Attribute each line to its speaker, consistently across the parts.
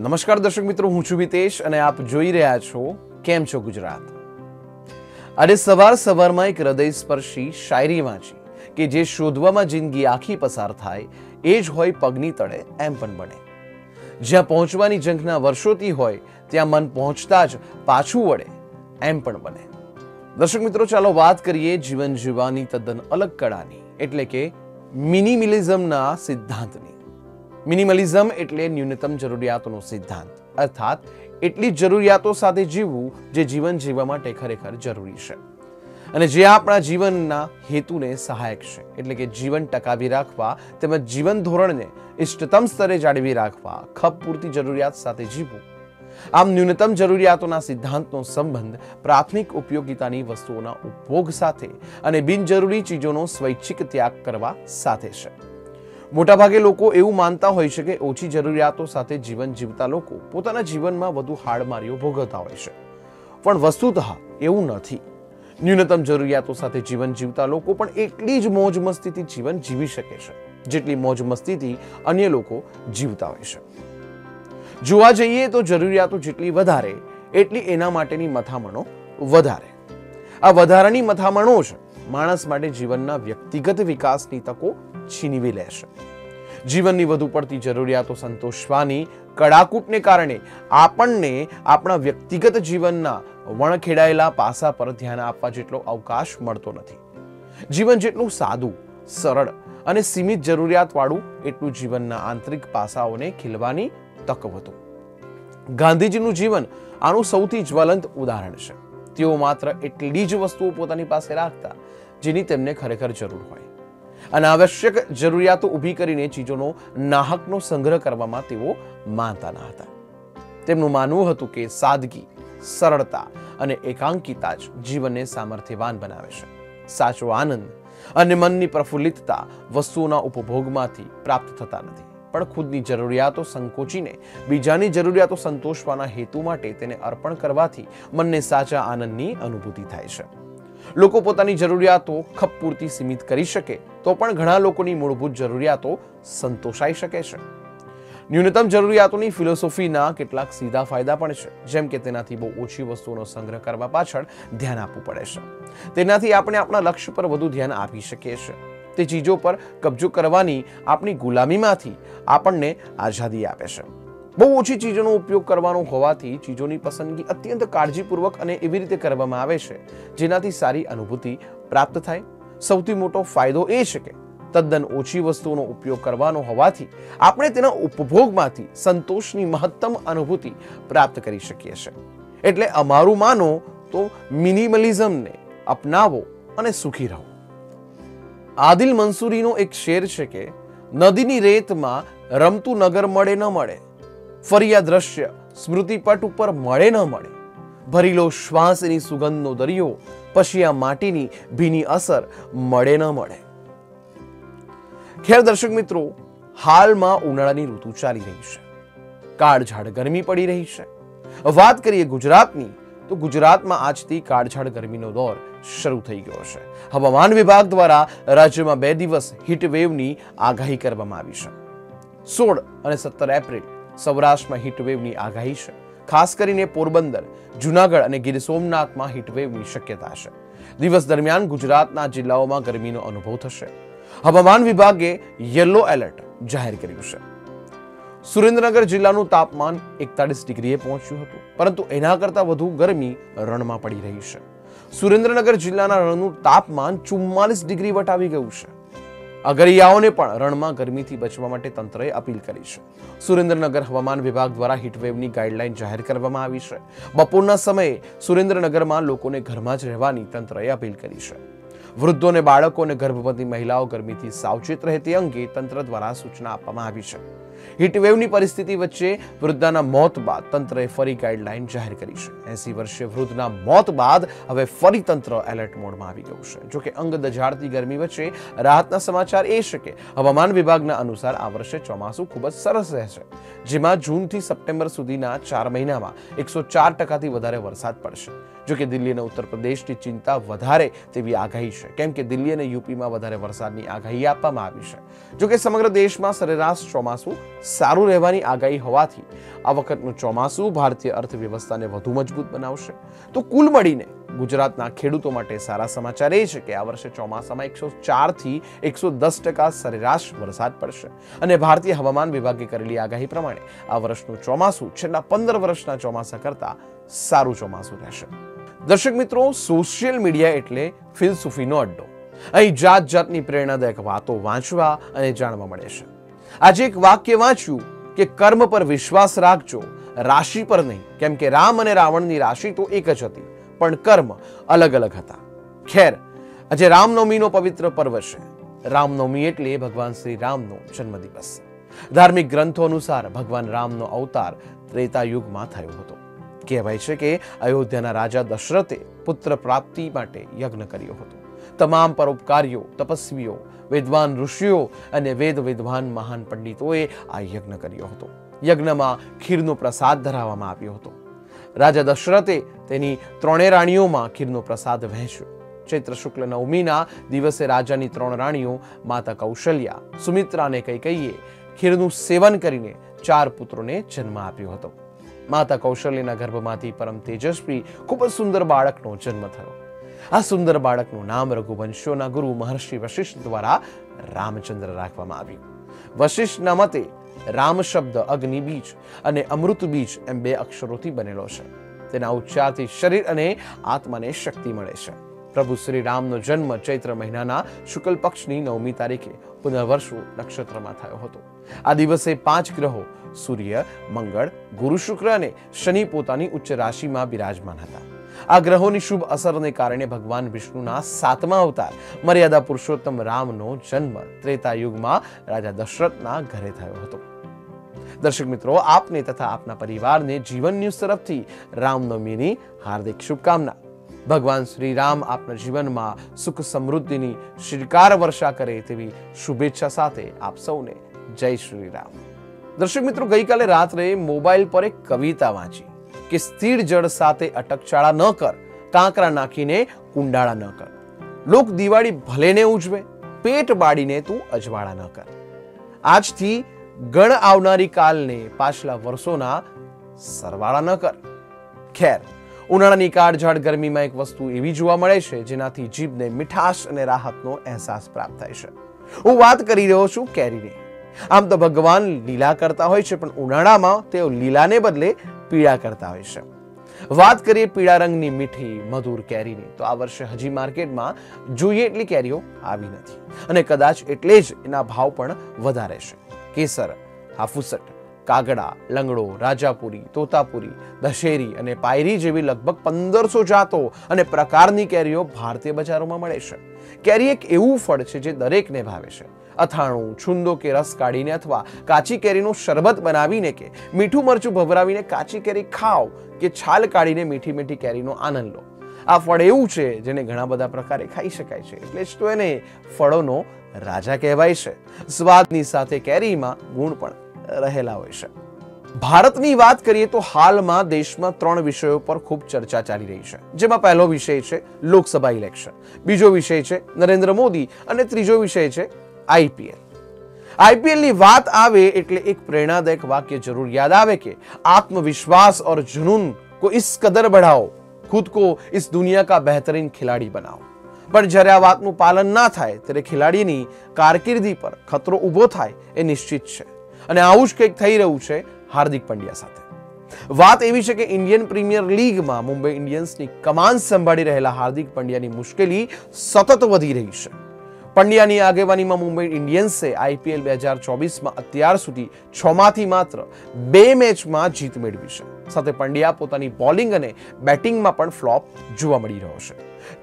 Speaker 1: નમસ્કાર દર્શક મિત્રો, હું છું વિતેશ અને આપ જોઈ રહ્યા છો કેમ છો ગુજરાત. આજે સવારમાં એક હૃદયસ્પર્શી શાયરી વાંચી કે જે શોધવામાં જિંદગી આખી પસાર થાય એ જ હોય પગની તળે એમ પણ બને. જ્યાં પહોંચવાની ઝંખના વર્ષોથી હોય ત્યાં મન પહોંચતા જ પાછું વળે એમ પણ બને. દર્શક મિત્રો, ચાલો વાત કરીએ જીવન જીવવાની તદ્દન અલગ કળાની, એટલે કે મિનિમલિઝમના સિદ્ધાંતની. મિનિમલિઝમ એટલે ન્યૂનતમ જરૂરિયાતોનો સિદ્ધાંત, અર્થાત એટલી જરૂરિયાતો સાથે જીવવું જે જીવન જીવવા માટે ખરેખર જરૂરી છે અને જે આપણા જીવનના હેતુને સહાયક છે, એટલે કે જીવન ટકાવી રાખવા તેમજ જીવન ધોરણને ઇષ્ટતમ સ્તરે જાળવી રાખવા ખપ પૂરતી જરૂરિયાત સાથે જીવવું. આમ ન્યૂનતમ જરૂરિયાતોના સિદ્ધાંતનો સંબંધ પ્રાથમિક ઉપયોગિતાની વસ્તુઓના ઉપભોગ સાથે અને બિનજરૂરી ચીજોનો સ્વૈચ્છિક ત્યાગ કરવા સાથે છે. મોટાભાગે લોકો એવું માનતા હોય છે કે ઓછી જરૂરિયાતો સાથે જીવન જીવતા લોકો પોતાના જીવનમાં વધુ હાડમારીઓ ભોગવતા હોય છે, પણ વસ્તુતઃ એવું નથી. ન્યૂનતમ જરૂરિયાતો સાથે જીવન જીવતા લોકો પણ એટલી જ મોજ મસ્તીથી જીવન જીવી શકે છે જેટલી મોજ મસ્તીથી અન્ય લોકો જીવતા હોય છે. જોવા જઈએ તો જરૂરિયાતો જેટલી વધારે એટલી એના માટેની મથામણો વધારે. આ વધારાની મથામણો જ માણસ માટે જીવનના વ્યક્તિગત વિકાસની તકો છીનવી લેશે. જીવનની વધુ પડતી જરૂરિયાતો સંતોષવાની કડાકૂટને કારણે આપણને આપણા વ્યક્તિગત જીવનના વણખેડાયેલા પાસા પર ધ્યાન આપવા જેટલો અવકાશ મળતો નથી. જીવન જેટલું સાદું, સરળ અને સીમિત જરૂરિયાતવાળું એટલું જીવનના આંતરિક પાસાઓને ખીલવાની તક વધુ. ગાંધીજીનું જીવન આનું સૌથી જ્વલંત ઉદાહરણ છે. તેઓ માત્ર એટલી જ વસ્તુઓ પોતાની પાસે રાખતા જેની તેમને ખરેખર જરૂર હોય. અનાવશ્યક જરૂરિયાતો ઊભી કરીને ચીજોનો નાહકનો સંગ્રહ કરવામાં તેઓ માનતા ન હતા. તેમનું માનવું હતું કે સાદગી, સરળતા અને એકાંકિતા જ જીવનને સામર્થ્યવાન બનાવે છે. સાચો આનંદ અને મનની પ્રફુલ્લિતતા વસ્તુઓના ઉપભોગમાંથી પ્રાપ્ત થતા નથી, પણ ખુદની જરૂરિયાતો સંકોચીને બીજાની જરૂરિયાતો સંતોષવાના હેતુ માટે તેને અર્પણ કરવાથી મનને સાચા આનંદની અનુભૂતિ થાય છે. લોકો પોતાની જરૂરિયાતો ખપ પૂરતી સીમિત કરી શકે તો પણ ઘણા લોકોની મૂળભૂત જરૂરિયાતો સંતોષાઈ શકે છે. ન્યૂનતમ જરૂરિયાતોની ફિલોસોફીના કેટલાક સીધા ફાયદા પણ છે, જેમ કે તેનાથી બહુ ઓછી વસ્તુઓનો સંગ્રહ કરવા પાછળ ધ્યાન આપવું પડે છે. તેનાથી આપણે આપણા લક્ષ્ય પર વધુ ધ્યાન આપી શકીએ છીએ. તે ચીજો પર કબજો કરવાની આપણી ગુલામીમાંથી આપણને આઝાદી આપે છે. બહુ ઓછી ચીજોનો ઉપયોગ કરવાનો હોવાથી ચીજોની પસંદગી અત્યંત કાળજીપૂર્વક અને એવી રીતે કરવામાં આવે છે જેનાથી સારી અનુભૂતિ પ્રાપ્ત થાય. સૌથી મોટો ફાયદો એ છે કે તદ્દન ઓછી વસ્તુઓનો ઉપયોગ કરવાનો હોવાથી આપણે તેના ઉપભોગમાંથી સંતોષની મહત્તમ અનુભૂતિ પ્રાપ્ત કરી શકીએ છીએ. એટલે અમારું માનો તો મિનિમલિઝમને અપનાવો અને સુખી રહો. આદિલ મંસૂરીનો એક શેર છે કે નદીની રેતમાં રમતું નગર મળે ન મળે, ફરી આ દ્રશ્ય સ્મૃતિપટ ઉપર મળે ન મળે, ભરીલો શ્વાસની સુગંધનો દરિયો, પછી આ માટીની ભીની અસર મળે ન મળે. ખેર દર્શક મિત્રો, હાલમાં ઉનાળાની ઋતુ ચાલી રહી છે. કાળઝાળ ગરમી પડી રહી છે. વાત કરીએ ગુજરાતની તો ગુજરાતમાં આજથી કાળઝાળ ગરમીનો દોર શરૂ થઈ ગયો છે. હવામાન વિભાગ દ્વારા રાજ્યમાં 2 દિવસ હીટવેવની આગાહી કરવામાં આવી છે. 16 અને 17 એપ્રિલ સૌરાષ્ટ્રમાં હીટવેવની આગાહી છે. ખાસ કરીને પોરબંદર, જુનાગઢ અને ગીર સોમનાથમાં હીટવેવની શક્યતા છે. દિવસ દરમિયાન ગુજરાતના જિલ્લાઓમાં ગરમીનો અનુભવ થશે. હવામાન વિભાગે યલો એલર્ટ જાહેર કર્યું છે. સુરેન્દ્રનગર જિલ્લાનું તાપમાન 41 ડિગ્રીએ પહોંચ્યું હતું, પરંતુ એના કરતાં વધુ ગરમી રણમાં પડી રહી છે. સુરેન્દ્રનગર જિલ્લાના રણનું તાપમાન 44 ડિગ્રી વટાવી ગયું છે. અગરિયાઓને પણ રણમાં ગરમીથી બચવા માટે તંત્રએ અપીલ કરી છે. સુરેન્દ્રનગર હવામાન વિભાગ દ્વારા હીટવેવની ગાઈડલાઈન જાહેર કરવામાં આવી છે. બપોરના સમયે સુરેન્દ્રનગરમાં લોકોને ઘરમાં જ રહેવાની તંત્રએ અપીલ કરી છે. વૃદ્ધો અને બાળકો અને ગર્ભવતી મહિલાઓ ગરમીથી સાવચેત રહે તે અંગે તંત્ર દ્વારા સૂચના આપવામાં આવી છે. હીટવેવની પરિસ્થિતિ વચ્ચે વૃદ્ધાના મોત બાદ તંત્રએ ફરી ગાઈડલાઈન જાહેર કરી છે. 80 વર્ષીય વૃદ્ધના મોત બાદ હવે ફરી તંત્ર એલર્ટ મોડમાં આવી ગયું છે. જોકે અંગ દઝાડતી ગરમી વચ્ચે રાહતના સમાચાર એ છે કે હવામાન વિભાગના અનુસાર આ વર્ષે ચોમાસું ખૂબ જ સરસ રહેશે, જેમાં જૂનથી સપ્ટેમ્બર સુધીના 4 મહિનામાં 104% વધારે વરસાદ પડશે. જો કે દિલ્હી અને ઉત્તર પ્રદેશની ચિંતા વધારે તેવી આગાહી છે, કેમ કે દિલ્હી અને યુપીમાં વધારે વરસાદની આગાહી આપવામાં આવી છે. જો કે સમગ્ર દેશમાં સરેરાશ ચોમાસું સારું રહેવાની આગાહી હોવાથી આ વખતનું ચોમાસું ભારતીય અર્થવ્યવસ્થાને વધુ મજબૂત બનાવશે. તો કુલ મળીને ગુજરાતના ખેડૂતો માટે સારા સમાચાર એ છે કે આ વર્ષે ચોમાસામાં 104 થી 110% સરેરાશ વરસાદ પડશે અને ભારતીય હવામાન વિભાગે કરેલી આગાહી પ્રમાણે આ વર્ષનું ચોમાસું છેલ્લા 15 વર્ષના ચોમાસા કરતા સારું ચોમાસું રહેશે. દર્શક મિત્રો, સોશિયલ મીડિયા એટલે ફિલસૂફીનો અડ્ડો. અહીં જાત જાતની પ્રેરણાદાયક વાતો વાંચવા અને જાણવા મળે છે. આજે એક વાક્ય વાંચ્યું કે કર્મ પર વિશ્વાસ રાખજો, રાશિ પર નહીં, કેમ કે રામ અને રાવણની રાશિ તો એક જ હતી પણ કર્મ અલગ અલગ હતા. ખેર, આજે રામનવમીનો પવિત્ર પર્વ છે. રામનવમી એટલે ભગવાન શ્રી રામનો જન્મદિવસ. ધાર્મિક ગ્રંથો અનુસાર ભગવાન રામનો અવતાર ત્રેતા યુગમાં થયો હતો. કહેવાય છે કે અયોધ્યાના રાજા દશરથે પુત્ર પ્રાપ્તિ માટે યજ્ઞ કર્યો હતો. તમામ પરોપકારીઓ, તપસ્વીઓ, વિદ્વાન ઋષિઓ અને વેદ વિદ્વાન મહાન પંડિતોએ આ યજ્ઞ કર્યો હતો. યજ્ઞમાં ખીરનો પ્રસાદ ધરાવવામાં આવ્યો હતો. રાજા દશરથે તેની 3 રાણીઓમાં ખીરનો પ્રસાદ વહેંચ્યો. ચૈત્ર શુક્લ નવમીના દિવસે રાજાની 3 રાણીઓ માતા કૌશલ્યા, સુમિત્રા અને કૈકેયીએ ખીરનું સેવન કરીને 4 પુત્રોને જન્મ આપ્યો હતો. માતા કૌશલ્યના ગર્ભમાંથી પરમ તેજસ્વી ખૂબ જ સુંદર બાળકનો જન્મ થયો. આ સુંદર બાળકનું નામ રઘુવંશીઓના ગુરુ મહર્ષિ વશિષ્ઠ દ્વારા રામચંદ્ર રાખવામાં આવ્યું. વશિષ્ઠના મતે રામ શબ્દ અગ્નિ બીજ અને અમૃત બીજ એમ 2 અક્ષરોથી બનેલો છે. તેના ઉચ્ચારથી શરીર અને આત્માને શક્તિ મળે છે. પ્રભુ શ્રી રામનો જન્મ ચૈત્ર મહિનાના શુક્લ પક્ષની 9મી તારીખે પુનર્વસુ નક્ષત્રમાં થયો હતો. આ દિવસે 5 ગ્રહો સૂર્ય, મંગળ, ગુરુ, શુક્ર અને શનિ પોતાની ઉચ્ચ રાશિમાં બિરાજમાન હતા. આ ગ્રહોની શુભ અસરને કારણે ભગવાન વિષ્ણુના 7મા અવતાર મર્યાદા પુરુષોત્તમ રામનો જન્મ ત્રેતા યુગમાં રાજા દશરથના ઘરે થયો હતો. દર્શક મિત્રો, આપને તથા આપના પરિવારને જીવન ન્યૂઝ તરફથી રામનવમીની હાર્દિક શુભકામના. ભગવાન શ્રી રામ આપના જીવનમાં સુખ સમૃદ્ધિની શ્રીકાર વર્ષા કરે તેવી શુભેચ્છા સાથે આપ સૌને જય શ્રી રામ. દર્શક મિત્રો, ગઈકાલે રાત્રે મોબાઈલ પર એક કવિતા વાંચી કે સ્થિર જળ સાથે અટકચાળા ન કર, કાંકરા નાખીને કુંડાળા ન કર. લોક દિવાળી ભલે ને ઉજવે, પેટ બાળીને તું અજવાળા ન કર. આજથી ગણ આવનારી કાલને પાછલા વર્ષોના સરવાળા ન કર. ખેર, ઉનાળાની કાળઝાળ ગરમીમાં એક વસ્તુ એવી જોવા મળે છે જેનાથી જીભને મીઠાશ અને રાહતનો અહેસાસ પ્રાપ્ત થાય છે. હું વાત કરી રહ્યો છું કેરીની. આમ તો ભગવાન લીલા કરતા હોય છે, પણ ઉનાળામાં તેઓ લીલાને બદલે પીળા કરતા હોય છે. વાત કરીએ પીળા રંગની મીઠી મધુર કેરીની, તો આ વર્ષે હજી માર્કેટમાં જોઈએ એટલી કેરીઓ આવી નથી અને કદાચ એટલે જ એના ભાવ પણ વધારે છે. કેસર, હાફુસટ, કાગડા, લંગડો, રાજાપુરી, તોતાપુરી, દશેરી અને પાયરી જેવી લગભગ 1500 જાતો અને પ્રકારની કેરીઓ ભારતીય બજારોમાં મળે છે. કેરી એક એવું ફળ છે જે દરેકને ભાવે છે. અથાણું, છુંદો કે રસ કાઢીને અથવા કાચી કેરીનું શરબત બનાવીને કે મીઠું મરચું ભભરાવીને કાચી કેરી ખાઓ કે છાલ કાઢીને મીઠી મીઠી કેરીનો આનંદ લો. આ ફળ એવું છે જેને ઘણા બધા પ્રકારે ખાઈ શકાય છે, એટલે જ તો એને ફળોનો રાજા કહેવાય છે. સ્વાદની સાથે કેરીમાં ગુણ પણ રહેલા હોય છે. ભારતની વાત કરીએ તો હાલમાં દેશમાં 3 વિષયો પર ખૂબ ચર્ચા ચાલી રહી છે, જેમાં પહેલો વિષય છે લોકસભા ઇલેક્શન, બીજો વિષય છે નરેન્દ્ર મોદી અને ત્રીજો વિષય છે આઈપીએલ. આઈપીએલની વાત આવે એટલે એક પ્રેરણાદાયક વાક્ય જરૂર યાદ આવે કે आत्मविश्वास और जुनून को इस कदर बढ़ाओ, खुद को इस दुनिया का बेहतरीन खिलाड़ी बनाओ. પણ જ્યારે આ વાતનું પાલન ના થાય ત્યારે ખેલાડીની કારકિર્દી પર ખતરો ઊભો થાય એ નિશ્ચિત છે અને આવું જ કંઈક થઈ રહ્યું છે હાર્દિક પંડ્યા સાથે. વાત એવી છે કે ઇન્ડિયન પ્રીમિયર લીગમાં મુંબઈ ઇન્ડિયન્સની કમાન સંભાળી રહેલા હાર્દિક પંડ્યાની મુશ્કેલી સતત વધી રહી છે. પંડ્યાની આગેવાનીમાં મુંબઈ ઇન્ડિયન્સે આઈપીએલ 2024માં અત્યાર સુધી 6માંથી માત્ર 2 મેચમાં જીત મેળવી છે. સાથે પંડ્યા પોતાની બોલિંગ અને બેટિંગમાં પણ ફ્લોપ જોવા મળી રહ્યો છે.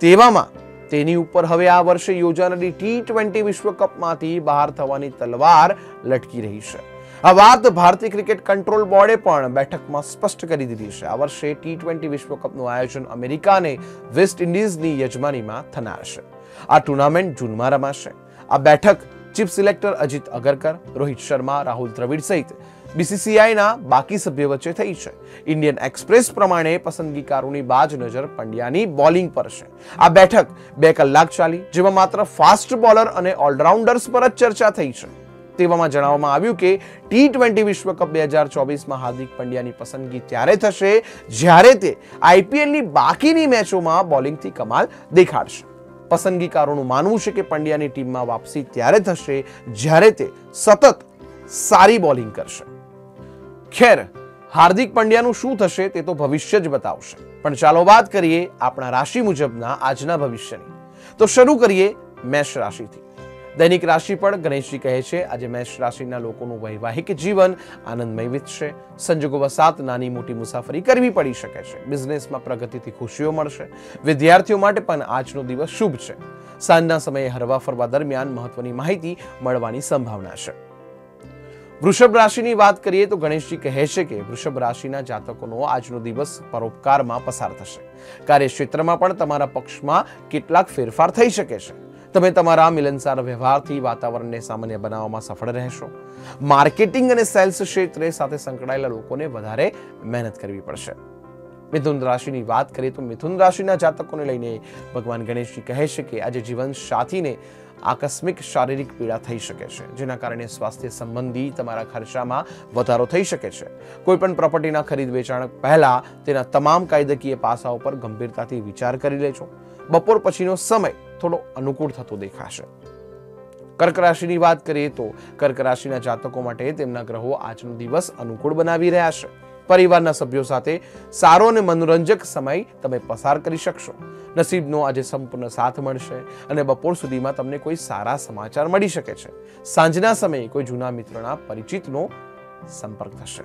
Speaker 1: તેવામાં તેની ઉપર હવે આ વર્ષે યોજાનારી T20 વિશ્વકપમાંથી બહાર થવાની તલવાર લટકી રહી છે. આ વાત ભારતીય ક્રિકેટ કંટ્રોલ બોર્ડે પણ બેઠકમાં સ્પષ્ટ કરી દીધી છે. આ વર્ષે T20 વિશ્વકપનું આયોજન અમેરિકા અને વેસ્ટ ઇન્ડિઝની યજમાનીમાં થનાર છે. આ ટુર્નામેન્ટ જૂનમાં રમાશે. આ બેઠક ચીફ સિલેક્ટર અજીત અગરકર, રોહિત શર્મા, રાહુલ દ્રવિડ સહિત બીસીસીઆઈના બાકી સભ્યો વચ્ચે થઈ છે. ઇન્ડિયન એક્સપ્રેસ પ્રમાણે પસંદગીકારોની બાજ નજર પંડ્યાની બોલિંગ પર છે. આ બેઠક 2 કલાક ચાલી, જેમાં માત્ર ફાસ્ટ બોલર અને ઓલરાઉન્ડર્સ પર જ ચર્ચા થઈ છે. તેવામાં જણાવવામાં આવ્યું કે T20 વિશ્વકપ 2024માં હાર્દિક પંડ્યાની પસંદગી ત્યારે થશે જ્યારે તે આઈપીએલની બાકીની મેચોમાં બોલિંગથી કમાલ દેખાડશે. પસંદગીકારોનું માનવું છે કે પંડ્યાની ટીમમાં વાપસી ત્યારે થશે જ્યારે તે સતત સારી બોલિંગ કરશે. ખેર, હાર્દિક પંડ્યાનું શું થશે તે તો ભવિષ્ય જ બતાવશે. પણ ચાલો વાત કરીએ આપણા રાશિ મુજબના આજના ભવિષ્યની. તો શરૂ કરીએ મેષ રાશિથી. દૈનિક રાશિ પર ગણેશજી કહે છે આજે મેષ રાશિના લોકોનું વૈવાહિક જીવન આનંદમય વીતશે. સંજોગો વસાત નાની મોટી મુસાફરી કરવી પડી શકે છે. બિઝનેસમાં પ્રગતિથી ખુશીઓ મળશે. વિદ્યાર્થીઓ માટે પણ આજનો દિવસ શુભ છે. સાંજના સમયે હરવા ફરવા દરમિયાન મહત્વની માહિતી મળવાની સંભાવના છે. વૃષભ રાશિની વાત કરીએ તો ગણેશજી કહે છે કે વૃષભ રાશિના જાતકોનો આજનો દિવસ પરોપકારમાં પસાર થશે. કાર્યક્ષેત્રમાં પણ તમારા પક્ષમાં કેટલાક ફેરફાર થઈ શકે છે. તમે તમારા મિલનસાર વ્યવહારથી વાતાવરણને સામાન્ય બનાવવામાં સફળ રહેશો. માર્કેટિંગ અને સેલ્સ ક્ષેત્રે સાથે સંકળાયેલા લોકોને વધારે મહેનત કરવી પડશે. મિથુન રાશિની વાત કરીએ તો મિથુન રાશિના જાતકોને લઈને ભગવાન ગણેશજી કહે છે કે આજે જીવન સાથીને આકસ્મિક શારીરિક પીડા થઈ શકે છે, જેના કારણે સ્વાસ્થ્ય સંબંધી તમારા ખર્ચામાં વધારો થઈ શકે છે. કોઈ પણ પ્રોપર્ટીના ખરીદ વેચાણ પહેલા તેના તમામ કાયદાકીય પાસાઓ પર ગંભીરતાથી વિચાર કરી લેજો. બપોર પછીનો સમય થોડો અનુકૂળ થતો દેખાશે. કર્ક રાશિની વાત કરીએ તો કર્ક રાશિના જાતકો માટે તેમના ગ્રહો આજનો દિવસ અનુકૂળ બનાવી રહ્યા છે. પરિવારના સભ્યો સાથે સારો અને મનોરંજક સમય તમે પસાર કરી શકશો. નસીબનો આજે સંપૂર્ણ સાથ મળશે અને બપોર સુધીમાં તમને કોઈ સારા સમાચાર મળી શકે છે. સાંજના સમયે કોઈ જૂના મિત્રના પરિચિતનો સંપર્ક થશે.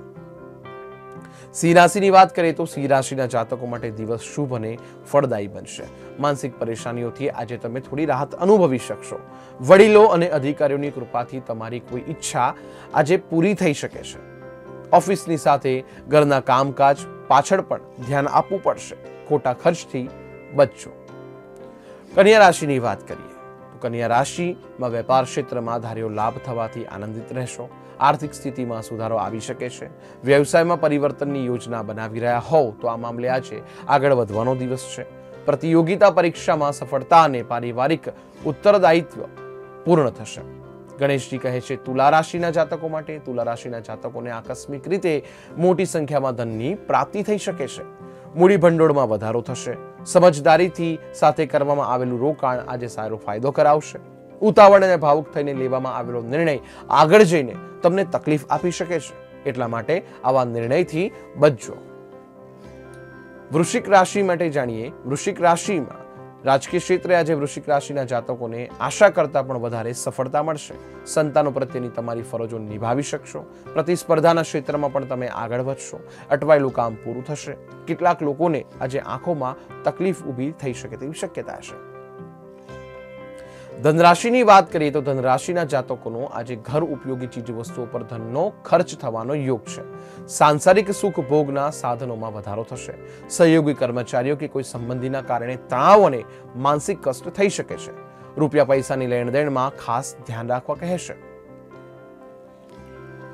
Speaker 1: સિંહ રાશિની વાત કરીએ તો સિંહ રાશિના જાતકો માટે દિવસ શુભ અને ફળદાયી બનશે. માનસિક પરેશાનીઓથી આજે તમે થોડી રાહત અનુભવી શકશો. વડીલો અને અધિકારીઓની કૃપાથી તમારી કોઈ ઈચ્છા આજે પૂરી થઈ શકે છે. ઓફિસની સાથે ઘરના કામકાજ પાછળ પણ ધ્યાન આપવું પડશે. ખોટા ખર્ચથી બચજો. કન્યા રાશિની વાત કરીએ તો કન્યા રાશિમાં વેપાર ક્ષેત્રમાં ધાર્યો લાભ થવાથી આનંદિત રહેશો. આર્થિક સ્થિતિમાં સુધારો આવી શકે છે. વ્યવસાયમાં પરિવર્તનની યોજના બનાવી રહ્યા હોવ તો આ મામલે આજે આગળ વધવાનો દિવસ છે. પ્રતિયોગિતા પરીક્ષામાં સફળતા અને પારિવારિક ઉત્તરદાયિત્વ પૂર્ણ થશે. ગણેશજી કહે છે તુલા રાશિના જાતકો માટે તુલા રાશિના જાતકોને આકસ્મિક રીતે મોટી સંખ્યામાં ધનની પ્રાપ્તિ થઈ શકે છે. મૂડી ભંડોળમાં વધારો થશે. સમજદારીથી સાથે કરવામાં આવેલું રોકાણ આજે સારો ફાયદો કરાવશે. ઉતાવળ અને ભાવુક થઈને લેવામાં આવેલો નિર્ણય આગળ જઈને તમને તકલીફ આપી શકે છે. એટલા માટે આવા નિર્ણયથી બચજો. વૃશ્ચિક રાશિ માટે જાણીએ. વૃશ્ચિક રાશિમાં રાજકીય ક્ષેત્રે આજે વૃશ્ચિક રાશિના જાતકોને આશા કરતા પણ વધારે સફળતા મળશે. સંતાનો પ્રત્યેની તમારી ફરજો નિભાવી શકશો. પ્રતિસ્પર્ધાના ક્ષેત્રમાં પણ તમે આગળ વધશો. અટવાયેલું કામ પૂરું થશે. કેટલાક લોકોને આજે આંખોમાં તકલીફ ઊભી થઈ શકે તેવી શક્યતા છે. ધનરાશિની વાત કરીએ તો ધનરાશિના જાતકોનો આજે ઘર ઉપયોગી ચીજવસ્તુઓ પર ધનનો ખર્ચ થવાનો યોગ છે. સાંસારિક સુખ ભોગના સાધનોમાં વધારો થશે. સહયોગી કર્મચારીઓ કે કોઈ સંબંધીના કારણે તણાવ અને માનસિક કષ્ટ થઈ શકે છે. રૂપિયા પૈસાની લેણદેણમાં ખાસ ધ્યાન રાખવા કહેશે.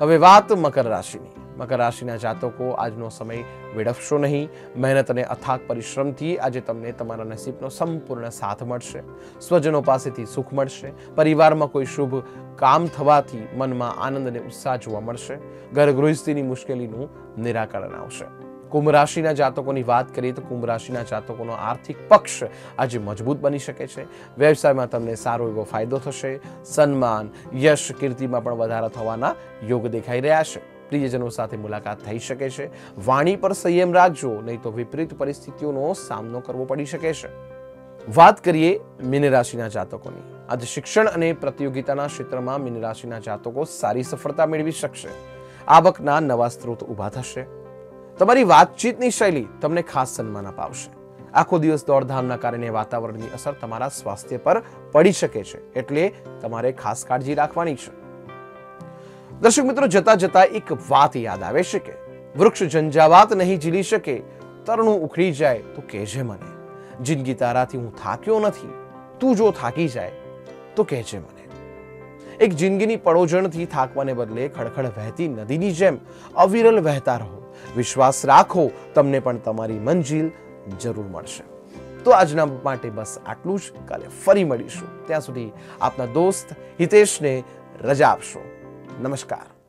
Speaker 1: હવે વાત મકર રાશિની. મકર રાશિના જાતકો આજનો સમય વેડફશો નહીં. મહેનત અને અથાગ પરિશ્રમથી આજે તમને તમારા નસીબનો સંપૂર્ણ સાથ મળશે. સ્વજનો પાસેથી સુખ મળશે. પરિવારમાં કોઈ શુભ કામ થવાથી મનમાં આનંદ અને ઉત્સાહ જોવા મળશે. ઘર ગૃહસ્થીની મુશ્કેલીનું નિરાકરણ આવશે. કુંભ રાશિના જાતકોની વાત કરીએ તો કુંભ રાશિના જાતકોનો આર્થિક પક્ષ આજે મજબૂત બની શકે છે. વ્યવસાયમાં તમને સારો એવો ફાયદો થશે. સન્માન, યશ, કીર્તિમાં પણ વધારો થવાના યોગ દેખાઈ રહ્યા છે. પ્રિયજનો સાથે મુલાકાત થઈ શકે છે. વાણી પર સંયમ રાખજો, નહીં તો વિપરીત પરિસ્થિતિઓનો સામનો કરવો પડી શકે છે. વાત કરીએ મીન રાશિના જાતકોની. આજે શિક્ષણ અને પ્રતિયોગિતાના ક્ષેત્રમાં મીન રાશિના જાતકો સારી સફળતા મેળવી શકશે. આવકના નવા સ્ત્રોત ઊભા થશે. તમારી વાતચીતની શૈલી તમને ખાસ સન્માન અપાવશે. આખો દિવસ દોડધામના કારણે વાતાવરણની અસર તમારા સ્વાસ્થ્ય પર પડી શકે છે, એટલે તમારે ખાસ કાળજી રાખવાની છે. દર્શક મિત્રો, જતા જતા એક વાત યાદ આવે છે કે વૃક્ષ ઝંઝાવાત નહીં ઝીલી શકે, તરણું ઉખડી જાય તો કહેજે મને. જિંદગી તારાથી હું થાક્યો નથી, તું જો થાકી જાય તો કહેજે મને. એક જિંદગીની પડોજણથી થાકવાને બદલે ખડખડ વહેતી નદીની જેમ અવિરલ વહેતા રહો. વિશ્વાસ રાખો, તમને પણ તમારી મંજિલ જરૂર મળશે. તો આજના માટે બસ આટલું જ. કાલે ફરી મળીશું. ત્યાં સુધી આપના દોસ્ત હિતેશને રજા આપશો. નમસ્કાર.